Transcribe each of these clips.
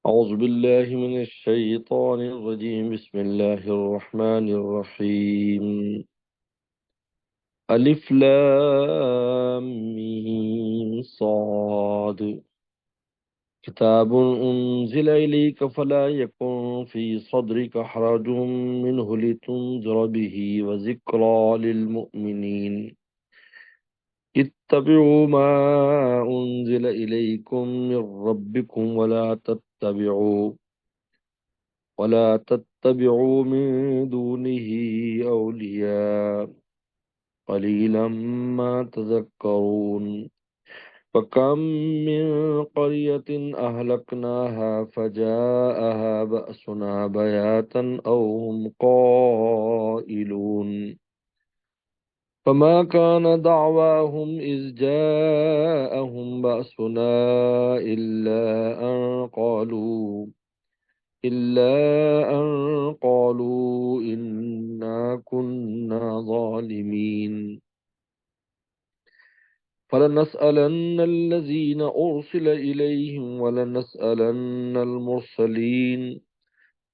أعوذ بالله من الشيطان الرجيم بسم الله الرحمن الرحيم ألف لام ميم صاد كتاب أنزل إليك فلا يكن في صدرك حرج منه لتنذر به وذكرى للمؤمنين اتبعوا ما أنزل إليكم من ربكم ولا تتبعوا من دونه أولياء قليلا ما تذكرون فكم من قرية أهلكناها فجاءها بأسنا بياتا أو هم قائلون فما كان دعواهم إذ جاءهم بأسنا إلا أن قالوا إلا أن قالوا إنا كنا ظالمين فلنسألن الذين أرسل إليهم ولنسألن المرسلين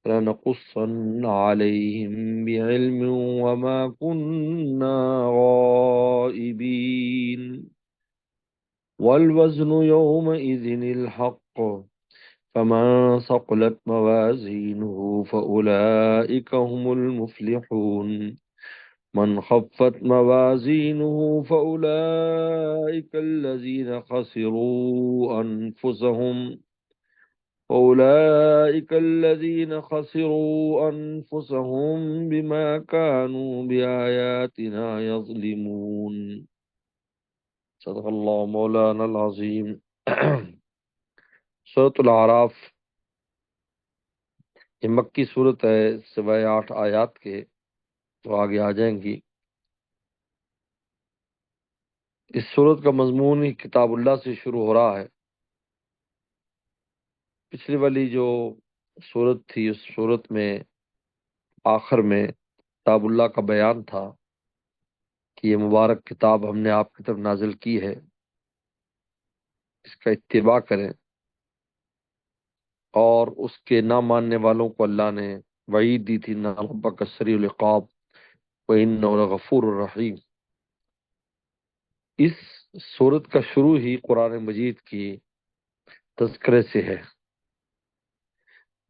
لنقصن عليهم بعلم وما كنا غائبين والوزن يومئذ الحق فمن ثقلت موازينه فأولئك هم المفلحون من خفت موازينه فأولئك الذين خسروا أنفسهم بما كانوا بآياتنا يظلمون صدق اللہ مولانا العظیم سورۃ الاعراف یہ مکی صورت ہے، سوائے 8 آیات کے تو آگے آ جائیں گی۔ اس صورت کا مضمون ہی کتاب اللہ سے شروع ہو رہا ہے۔ پچھلی والی جو صورت تھی اس صورت میں آخر میں کتاب اللہ کا بیان تھا کہ یہ مبارک کتاب ہم نے آپ کی طرف نازل کی ہے، اس کا اتباع کریں، اور اس کے نہ ماننے والوں کو اللہ نے وعید دی تھی، نہ ربک سریع العقاب وَإِنَّهُ لَغَفُورٌ رَحِيمٌ۔ اس صورت کا شروع ہی قرآن مجید کی تذکرے سے ہے۔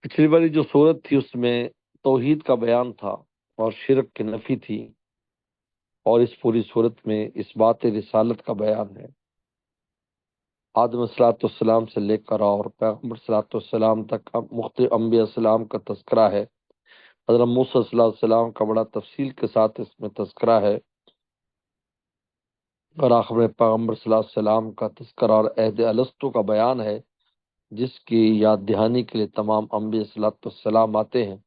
پچھلی والی جو صورت تھی اس میں توحید کا بیان تھا اور شرک کی نفی تھی، اور اس پوری صورت میں اس بات رسالت کا بیان ہے۔ آدم صلاۃ والسلام سے لے کر اور پیغمبر صلاۃ والسلام تک مختلف انبیاء السلام کا تذکرہ ہے۔ حضرت موسیٰ صلی اللہ علیہ وسلم کا بڑا تفصیل کے ساتھ اس میں تذکرہ ہے، اور آخر میں پیغمبر صلی اللہ علیہ وسلم کا تذکرہ اور عہد الستو کا بیان ہے، جس کی یاد دہانی کے لیے تمام انبیاء صلی اللہ علیہ وسلم آتے ہیں،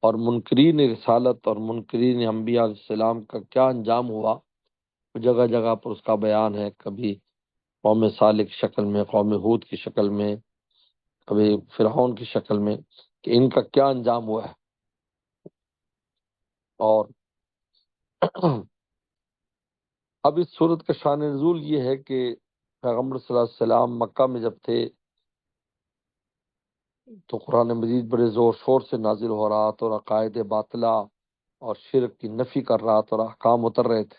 اور منکرین رسالت اور منکرین انبیاء علیہ السلام کا کیا انجام ہوا، جگہ جگہ پر اس کا بیان ہے۔ کبھی قوم صالح کی شکل میں، قوم ہود کی شکل میں، کبھی فرعون کی شکل میں، کہ ان کا کیا انجام ہوا ہے۔ اور اب اس صورت کا شان نزول یہ ہے کہ پیغمبر صلی اللہ علیہ وسلم مکہ میں جب تھے تو قرآن مجید بڑے زور شور سے نازل ہو رہا تھا، اور عقائد باطلہ اور شرک کی نفی کر رہا تھا، اور احکام اتر رہے تھے۔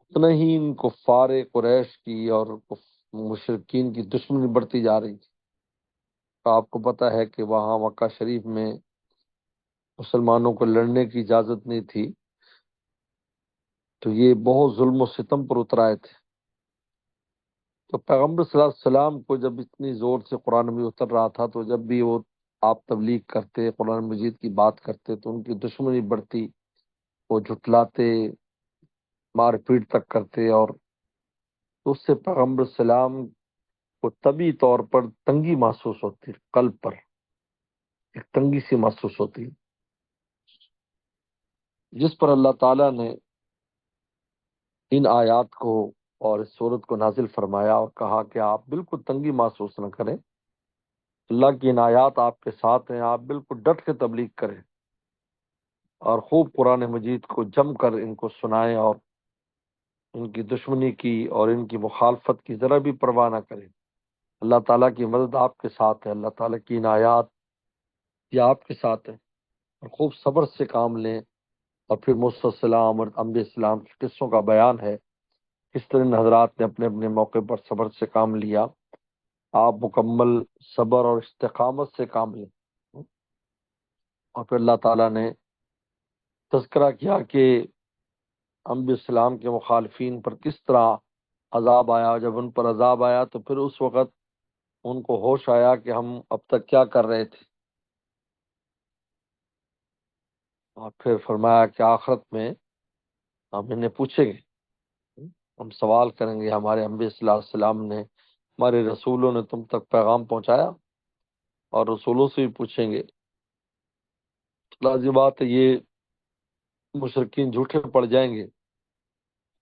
اتنا ہی ان کفار قریش کی اور مشرکین کی دشمنی بڑھتی جا رہی تھی۔ آپ کو پتہ ہے کہ وہاں مکہ شریف میں مسلمانوں کو لڑنے کی اجازت نہیں تھی، تو یہ بہت ظلم و ستم پر اتر آئے تھے۔ تو پیغمبر صلی اللہ علیہ وسلم کو جب اتنی زور سے قرآن میں اتر رہا تھا، تو جب بھی وہ آپ تبلیغ کرتے، قرآن مجید کی بات کرتے، تو ان کی دشمنی بڑھتی، وہ جھٹلاتے، مار پیٹ تک کرتے، اور اس سے پیغمبر السلام کو طبی طور پر تنگی محسوس ہوتی، قلب پر ایک تنگی سی محسوس ہوتی، جس پر اللہ تعالیٰ نے ان آیات کو اور اس صورت کو نازل فرمایا اور کہا کہ آپ بالکل تنگی محسوس نہ کریں، اللہ کی ان آیات آپ کے ساتھ ہیں، آپ بالکل ڈٹ کے تبلیغ کریں، اور خوب قرآن مجید کو جم کر ان کو سنائیں، اور ان کی دشمنی کی اور ان کی مخالفت کی ذرا بھی پرواہ نہ کریں۔ اللہ تعالیٰ کی مدد آپ کے ساتھ ہے، اللہ تعالیٰ کی عنایات یہ آپ کے ساتھ ہے، اور خوب صبر سے کام لیں۔ اور پھر موسیٰ علیہ السلام اور انبیاء السلام کے قصوں کا بیان ہے، کس طرح ان حضرات نے اپنے اپنے موقع پر صبر سے کام لیا۔ آپ مکمل صبر اور استقامت سے کام لیں۔ اور پھر اللہ تعالیٰ نے تذکرہ کیا کہ انبیاء السلام کے مخالفین پر کس طرح عذاب آیا۔ جب ان پر عذاب آیا تو پھر اس وقت ان کو ہوش آیا کہ ہم اب تک کیا کر رہے تھے، اور پھر فرمایا کہ آخرت میں ہم انہیں پوچھیں گے، ہم سوال کریں گے ہمارے انبیاء صلی اللہ علیہ وسلم نے، ہمارے رسولوں نے تم تک پیغام پہنچایا، اور رسولوں سے بھی پوچھیں گے۔ لازم بات ہے یہ مشرکین جھوٹے پڑ جائیں گے،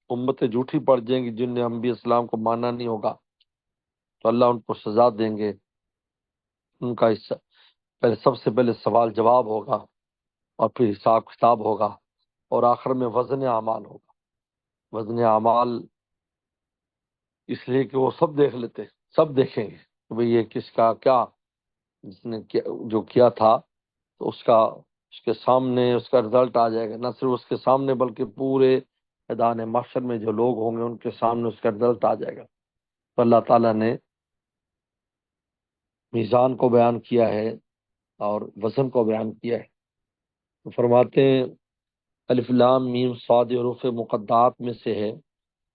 امتیں جھوٹی پڑ جائیں گی جن نے انبیاء اسلام کو ماننا نہیں ہوگا، تو اللہ ان کو سزا دیں گے۔ ان کا پہلے سب سے پہلے سوال جواب ہوگا، اور پھر حساب کتاب ہوگا، اور آخر میں وزن اعمال ہوگا۔ وزن اعمال اس لیے کہ وہ سب دیکھ لیتے، سب دیکھیں گے کہ بھئی یہ کس کا کیا، جس نے جو کیا تھا تو اس کے سامنے اس کا رزلٹ آ جائے گا، نہ صرف اس کے سامنے بلکہ پورے میدان محشر میں جو لوگ ہوں گے ان کے سامنے اس کا رزلٹ آ جائے گا۔ تو اللہ تعالیٰ نے میزان کو بیان کیا ہے اور وزن کو بیان کیا ہے۔ تو فرماتے ہیں الف لام میم صاد حروف مقدات میں سے ہے،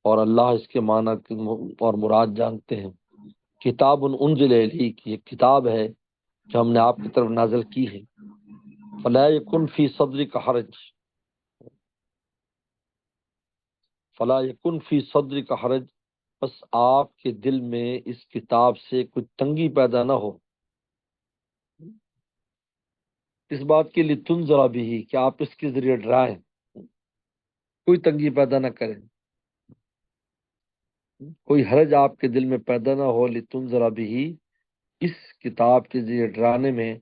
اور اللہ اس کے معنی اور مراد جانتے ہیں۔ کتاب انزل الیک، یہ کتاب ہے جو ہم نے آپ کی طرف نازل کی ہے۔ فلا یکن فی صدرک حرج، فلا یکن فی صدرک حرج، بس آپ کے دل میں اس کتاب سے کچھ تنگی پیدا نہ ہو، اس بات کے لیے تنذر بھی کہ آپ اس کے ذریعے ڈرائیں، کوئی تنگی پیدا نہ کریں، کوئی حرج آپ کے دل میں پیدا نہ ہو، لتنذر بھی، اس کتاب کے ذریعے ڈرانے میں،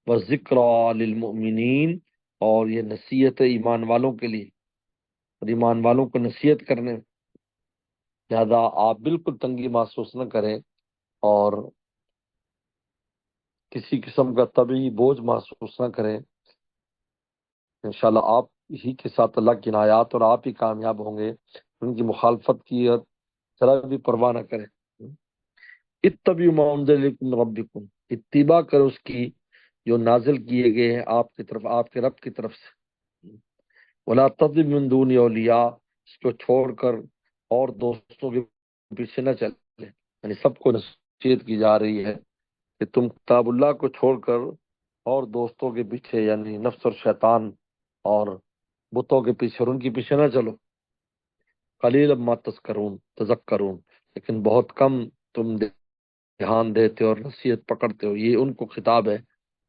وذکریٰ للمؤمنین، اور یہ نصیحت ہے ایمان والوں کے لیے، اور ایمان والوں کو نصیحت کرنے میں، لہذا آپ بالکل تنگی محسوس نہ کریں، اور کسی قسم کا طبعی بوجھ محسوس نہ کریں۔ انشاءاللہ آپ ہی کے ساتھ اللہ کی عنایات، اور آپ ہی کامیاب ہوں گے۔ ان کی مخالفت کی ذرا بھی پرواہ نہ کریں۔ اتبعوا ما انزل الیکم من ربکم، اتباع کرو اس کی جو نازل کیے گئے ہیں آپ کی طرف، آپ کے رب کی طرف سے۔ ولا تتبع من دون اولیاء، اس کو چھوڑ کر اور دوستوں کے پیچھے نہ چلے، یعنی سب کو نصیحت کی جا رہی ہے کہ تم کتاب اللہ کو چھوڑ کر اور دوستوں کے پیچھے، یعنی نفس اور شیطان اور بتوں کے پیچھے اور ان کے پیچھے نہ چلو۔ قلیلا ما تذکرون، لیکن بہت کم تم دھیان دیتے اور نصیحت پکڑتے ہو۔ یہ ان کو خطاب ہے،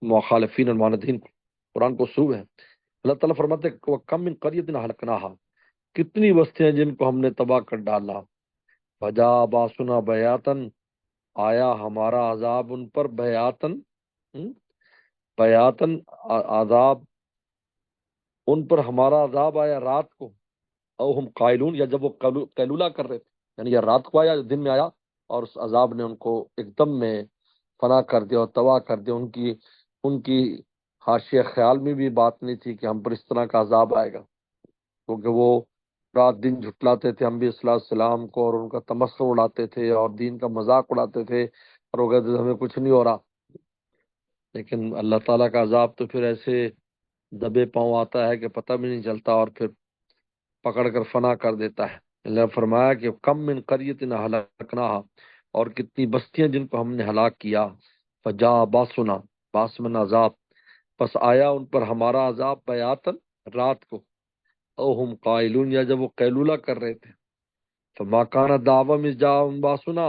مخالفین اور معاندین کو، قرآن کو اسلوب ہے۔ اللہ تعالیٰ فرماتے ہیں وَكَمْ مِنْ قَرْيَةٍ أَهْلَكْنَاهَا، کتنی بستیاں جن کو ہم نے تباہ کر ڈالا۔ فَجَاءَ بَأْسُنَا بَيَاتًا، آیا ہمارا عذاب ان پر، بیاتن، بیاتن، عذاب ان پر ہمارا عذاب آیا رات کو، او ہم قائلون، یا جب وہ قیلولہ کر رہے تھے، یعنی یا رات کو آیا یا دن میں آیا، اور اس عذاب نے ان کو ایک دم میں فنا کر دیا اور تباہ کر دیا۔ ان کی حاشیہ خیال میں بھی بات نہیں تھی کہ ہم پر اس طرح کا عذاب آئے گا، کیونکہ وہ رات دن جھٹلاتے تھے انبیاء صلی اللہ علیہ وسلم کو، اور ان کا تمسخر اڑاتے تھے اور دین کا مذاق اڑاتے تھے، اور وہ کہتے تھے ہمیں کچھ نہیں ہو رہا۔ لیکن اللہ تعالیٰ کا عذاب تو پھر ایسے دبے پاؤں آتا ہے کہ پتہ بھی نہیں چلتا، اور پھر پکڑ کر فنا کر دیتا ہے۔ اللہ نے فرمایا کہ کم من قریۃ اہلکناہا، اور کتنی بستیاں جن کو ہم نے ہلاک کیا۔ فجاء باسنا، باس من عذاب، پس آیا ان پر ہمارا عذاب، بیاتن، رات کو، او ہم قائلون، یا جب وہ قیلولہ کر رہے تھے۔ فما کان دعواہم اذ جاءہم باسنا،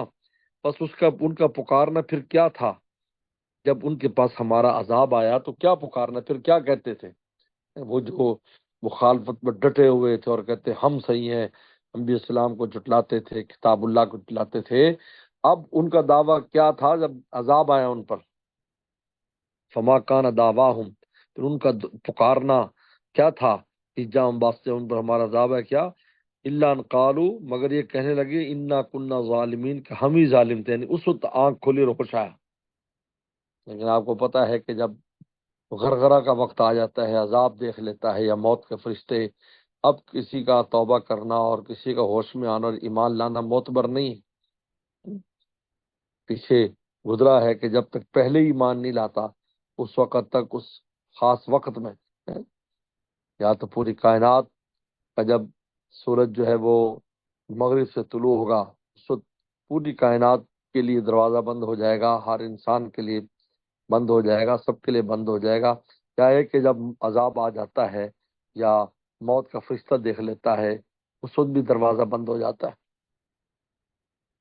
پس ان کا پکارنا پھر کیا تھا جب ان کے پاس ہمارا عذاب آیا، تو کیا پکارنا، پھر کیا کہتے تھے؟ وہ جو مخالفت میں ڈٹے ہوئے تھے اور کہتے ہم صحیح ہیں، انبیاء السلام کو جھٹلاتے تھے، کتاب اللہ کو جھٹلاتے تھے، اب ان کا دعویٰ کیا تھا جب عذاب آیا ان پر؟ فما کان دعواہم، پھر ان کا پکارنا کیا تھا؟ جام واسطے ان پر ہمارا عذاب ہے کیا؟ الا ان قالوا، مگر یہ کہنے لگے انا کننا ظالمین، کہ ہم ہی ظالم تھے، یعنی اس وقت آنکھ کھلی اور ہوش آیا۔ لیکن آپ کو پتہ ہے کہ جب غرغرہ کا وقت آ جاتا ہے، عذاب دیکھ لیتا ہے یا موت کے فرشتے، اب کسی کا توبہ کرنا اور کسی کا ہوش میں آنا اور ایمان لانا معتبر نہیں ہے۔ پیچھے گزرا ہے کہ جب تک پہلے ایمان نہیں لاتا اس وقت تک، اس خاص وقت میں، یا تو پوری کائنات کا جب سورج جو ہے وہ مغرب سے طلوع ہوگا، اس وقت پوری کائنات کے لیے دروازہ بند ہو جائے گا، ہر انسان کے لیے بند ہو جائے گا، سب کے لیے بند ہو جائے گا۔ کیا ہے کہ جب عذاب آ جاتا ہے یا موت کا فرشتہ دیکھ لیتا ہے، اس وقت بھی دروازہ بند ہو جاتا ہے۔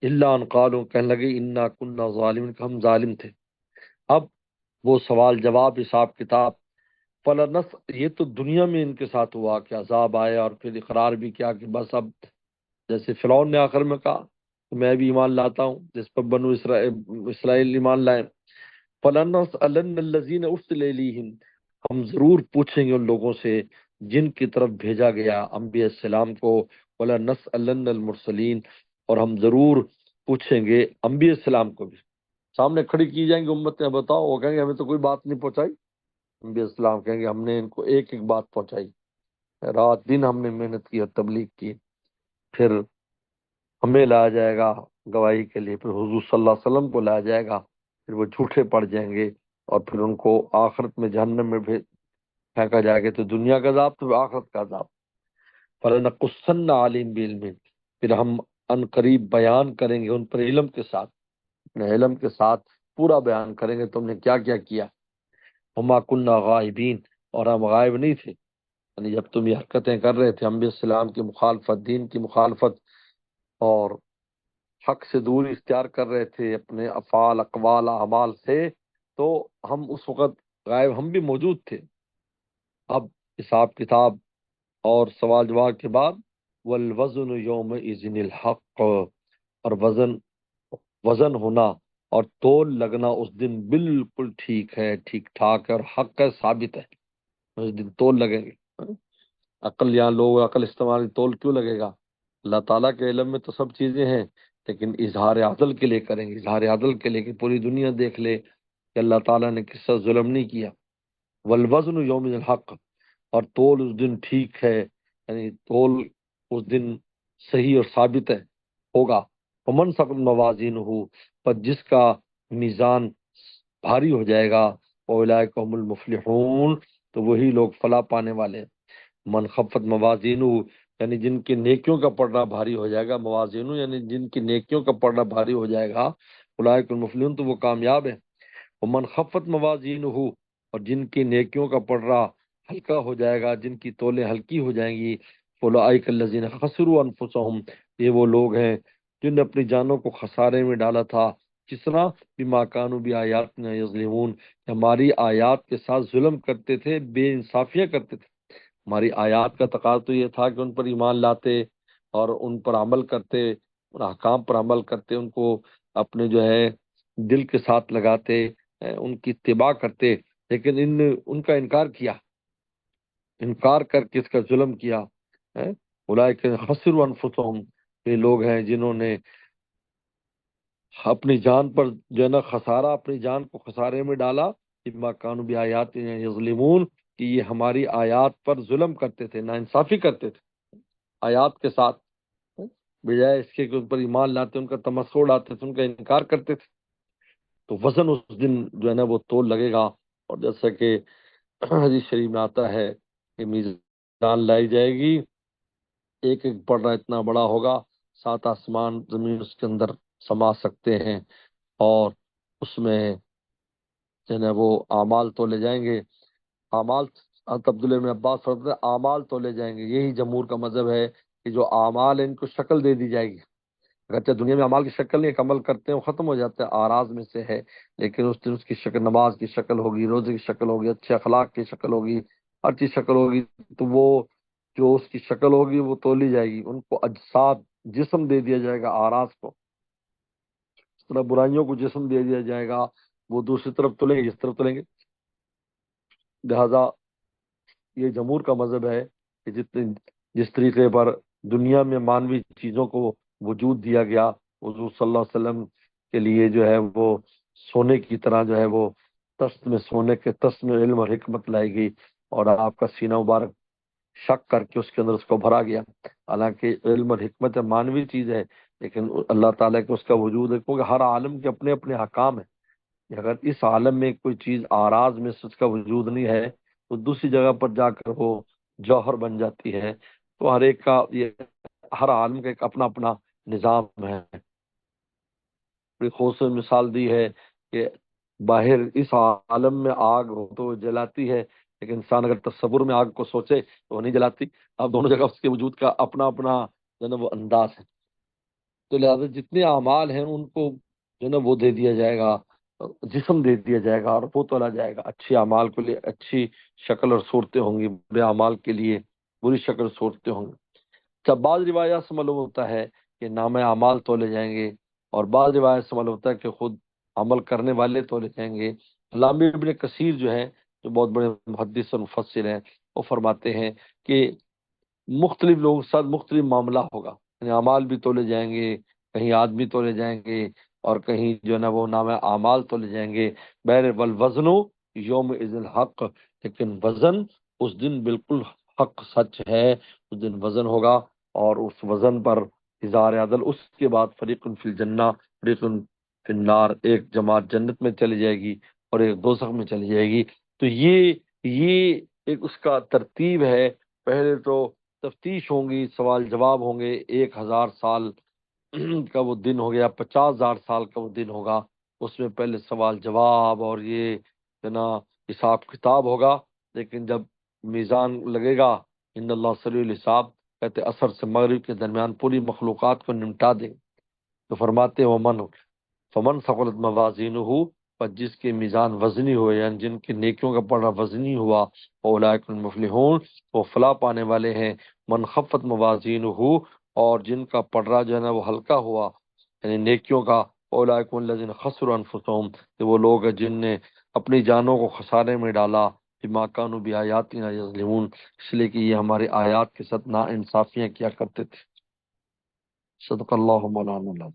الا ان قالوا، کہنے لگے انا کننا ظالمین، کہ ہم ظالم تھے۔ اب وہ سوال جواب، حساب کتاب، فلنس، یہ تو دنیا میں ان کے ساتھ ہوا کہ عذاب آئے اور پھر اقرار بھی کیا کہ بس اب، جیسے فرعون نے آخر میں کہا کہ میں بھی ایمان لاتا ہوں، جس پر بنو اسرائیل ایمان لائے۔ فَلَنَسْأَلَنَّ الَّذِينَ أُرْسِلَ إِلَيْهِمْ، ہم ضرور پوچھیں گے ان لوگوں سے جن کی طرف بھیجا گیا انبیاء السلام کو۔ وَلَنَسْأَلَنَّ الْمُرْسَلِينَ، اور ہم ضرور پوچھیں گے انبیاء السلام کو بھی۔ سامنے کھڑی کی جائیں گی امتیں، بتاؤ، وہ کہیں گے ہمیں تو کوئی بات نہیں پہنچائی۔ انبیاء السلام کہیں گے ہم نے ان کو ایک ایک بات پہنچائی، رات دن ہم نے محنت کی اور تبلیغ کی۔ پھر ہمیں لایا جائے گا گواہی کے لیے، پھر حضور صلی اللہ علیہ وسلم کو لایا جائے گا، پھر وہ جھوٹے پڑ جائیں گے اور پھر ان کو آخرت میں جہنم میں پھینکا جائے گا۔ تو دنیا کا عذاب تو آخرت کا عذاب۔ فَلَنَقُصَّنَّ عَلَيْهِمْ بِعِلْمٍ، پھر ہم ان قریب بیان کریں گے ان پر علم کے ساتھ، اپنے علم کے ساتھ پورا بیان کریں گے تم نے کیا کیا کیا۔ وَمَا كُنَّا غَائِبِينَ، اور ہم غائب نہیں تھے، یعنی جب تم یہ حرکتیں کر رہے تھے، انبیاء السلام کی مخالفت، دین کی مخالفت اور حق سے دوری اختیار کر رہے تھے اپنے افعال، اقوال، اعمال سے، تو ہم اس وقت غائب، ہم بھی موجود تھے۔ اب حساب کتاب اور سوال جواب کے بعد، والوزن یومئذ الحق، اور وزن ہونا اور تول لگنا اس دن بالکل ٹھیک ہے، ٹھیک ٹھاک ہے اور حق ہے، ثابت ہے۔ اس دن تول لگیں گے۔ عقل، یہاں لوگ عقل استعمال، تول کیوں لگے گا؟ اللہ تعالیٰ کے علم میں تو سب چیزیں ہیں، لیکن اظہار عدل کے لیے کریں گے، اظہار عدل کے لیے کہ پوری دنیا دیکھ لے کہ اللہ تعالیٰ نے کس سے ظلم نہیں کیا۔ والوزن یوم الحق، اور تول اس دن ٹھیک ہے، یعنی تول اس دن صحیح اور ثابت ہے، ہوگا۔ ومن ثقلت موازینہ، پر جس کا میزان بھاری ہو جائے گا، اولئک هم المفلحون، تو وہی لوگ فلاح پانے والے ہیں۔ من خفت موازینہ، یعنی جن کی نیکیوں کا پڑھنا بھاری ہو جائے گا، موازینہ یعنی جن کی نیکیوں کا پڑھنا بھاری ہو جائے گا، اولئک المفلحون، تو وہ کامیاب ہیں۔ ومن خفت موازینہ، اور جن کی نیکیوں کا پڑھنا ہلکا ہو جائے گا، جن کی تولیں ہلکی ہو جائیں گی، اولئک الذین خسروا انفسهم، یہ وہ لوگ ہیں جن نے اپنی جانوں کو خسارے میں ڈالا تھا۔ کس طرح؟ بما کانوا بآیاتنا یظلمون، ہماری آیات کے ساتھ ظلم کرتے تھے، بے انصافیاں کرتے تھے۔ ہماری آیات کا تقاضا تو یہ تھا کہ ان پر ایمان لاتے اور ان پر عمل کرتے، ان احکام پر عمل کرتے، ان کو اپنے جو ہے دل کے ساتھ لگاتے، ان کی اتباع کرتے، لیکن ان نے ان کا انکار کیا، انکار کر کے اس کا ظلم کیا۔ اولئک خسروا انفسهم، یہ لوگ ہیں جنہوں نے اپنی جان پر جو ہے نا خسارہ، اپنی جان کو خسارے میں ڈالا، بما کانوا بآیاتنا یظلمون، کہ یہ ہماری آیات پر ظلم کرتے تھے، ناانصافی کرتے تھے آیات کے ساتھ، بجائے اس کے کہ ان پر ایمان لاتے، ان کا تمسخر اڑاتے تھے، ان کا انکار کرتے تھے۔ تو وزن اس دن جو ہے نا وہ تول لگے گا، اور جیسا کہ حدیث شریف میں آتا ہے کہ میزان لائی جائے گی، ایک ایک پڑھنا اتنا بڑا ہوگا، 7 آسمان زمین اس کے اندر سما سکتے ہیں، اور اس میں جو ہے نا وہ اعمال تولے جائیں گے۔ اعمال، حضرت عبداللہ بن عباس فرماتے ہیں اعمال تولے جائیں گے۔ یہی جمہور کا مذہب ہے کہ جو اعمال ہیں ان کو شکل دے دی جائے گی، اگرچہ دنیا میں اعمال کی شکل نہیں، ایک عمل کرتے ہیں وہ ختم ہو جاتا ہے، آراز میں سے ہے، لیکن اس دن اس کی شکل نماز کی شکل ہوگی، روزے کی شکل ہوگی، اچھے اخلاق کی شکل ہوگی، ہر چیز شکل ہوگی، تو وہ جو اس کی شکل ہوگی وہ تولی جائے گی، ان کو اجساد، جسم دے دیا جائے گا آراز کو، اس طرح برائیوں کو جسم دے دیا جائے گا، وہ دوسری طرف تلیں گے، جس طرف تلیں گے۔ لہذا یہ جمہور کا مذہب ہے کہ جس طریقے پر دنیا میں مانوی چیزوں کو وجود دیا گیا، حضور صلی اللہ علیہ وسلم کے لیے جو ہے وہ سونے کی طرح جو ہے وہ تست میں، سونے کے تست میں علم اور حکمت لائی گئی، اور آپ کا سینہ مبارک شک کر کے اس کے اندر اس کو بھرا گیا۔ حالانکہ علم اور حکمت مانوی چیز ہے، لیکن اللہ تعالیٰ کے اس کا وجود ہے، کیونکہ ہر عالم کے اپنے اپنے حکام ہیں۔ اگر اس عالم میں کوئی چیز آراز میں سے اس کا وجود نہیں ہے تو دوسری جگہ پر جا کر وہ جوہر بن جاتی ہے۔ تو ہر ایک کا یہ، ہر عالم کا ایک اپنا اپنا نظام ہے۔ بڑی خوبصورت مثال دی ہے کہ باہر اس عالم میں آگ ہو تو وہ جلاتی ہے، لیکن انسان اگر تصور میں آگ کو سوچے تو وہ نہیں جلاتی۔ اب دونوں جگہ اس کے وجود کا اپنا اپنا جو ہے نا وہ انداز ہے۔ تو لہٰذا جتنے اعمال ہیں ان کو جو ہے نا وہ دے دیا جائے گا، جسم دے دیا جائے گا اور وہ تولا جائے گا۔ اچھے اعمال کے لیے اچھی شکل اور صورتیں ہوں گی، برے اعمال کے لیے بری شکل اور صورتیں ہوں گی۔ جب بعض روایات سے معلوم ہوتا ہے کہ نام اعمال تولے جائیں گے، اور بعض روایت سے معلوم ہوتا ہے کہ خود عمل کرنے والے تولے جائیں گے۔ علامہ ابن کثیر جو ہیں، جو بہت بڑے محدث اور مفسر ہیں، وہ فرماتے ہیں کہ مختلف لوگوں کے ساتھ مختلف معاملہ ہوگا، یعنی اعمال بھی تولے جائیں گے، کہیں آدمی تولے جائیں گے، اور کہیں جو ہے نا وہ نام اعمال تولے جائیں گے۔ بہر والوزن یوم اذن حق، لیکن وزن اس دن بالکل حق، سچ ہے۔ اس دن وزن ہوگا، اور اس وزن پر اظہار عدل، اس کے بعد فریق فی الجنہ فریق فی النار، ایک جماعت جنت میں چلی جائے گی اور ایک دوزخ میں چلی جائے گی۔ تو یہ ایک اس کا ترتیب ہے۔ پہلے تو تفتیش ہوں گی، سوال جواب ہوں گے، 1000 سال کا وہ دن ہو گیا، 50,000 سال کا وہ دن ہوگا۔ اس میں پہلے سوال جواب اور یہ جو نا حساب کتاب ہوگا، لیکن جب میزان لگے گا، ان اللہ سریع الحساب، کہتے اثر سے مغرب کے درمیان پوری مخلوقات کو نمٹا دیں۔ تو فرماتے ہیں فمن ثقلت موازینہ، پر جس کے میزان وزنی ہوئے، یعنی جن کی نیکیوں کا پڑھا وزنی ہوا، اولئک المفلحون، وہ فلاح پانے والے ہیں۔ من خفت موازینہ، اور جن کا پڑھا جو ہے نا وہ ہلکا ہوا، یعنی نیکیوں کا، اولئک الذین خسروا انفسهم، کہ وہ لوگ ہیں جن نے اپنی جانوں کو خسارے میں ڈالا، بما کانوا بآیاتنا یظلمون، اس لیے کہ یہ ہماری آیات کے ساتھ نا انصافیاں کیا کرتے تھے۔ صدق اللہ مولانا۔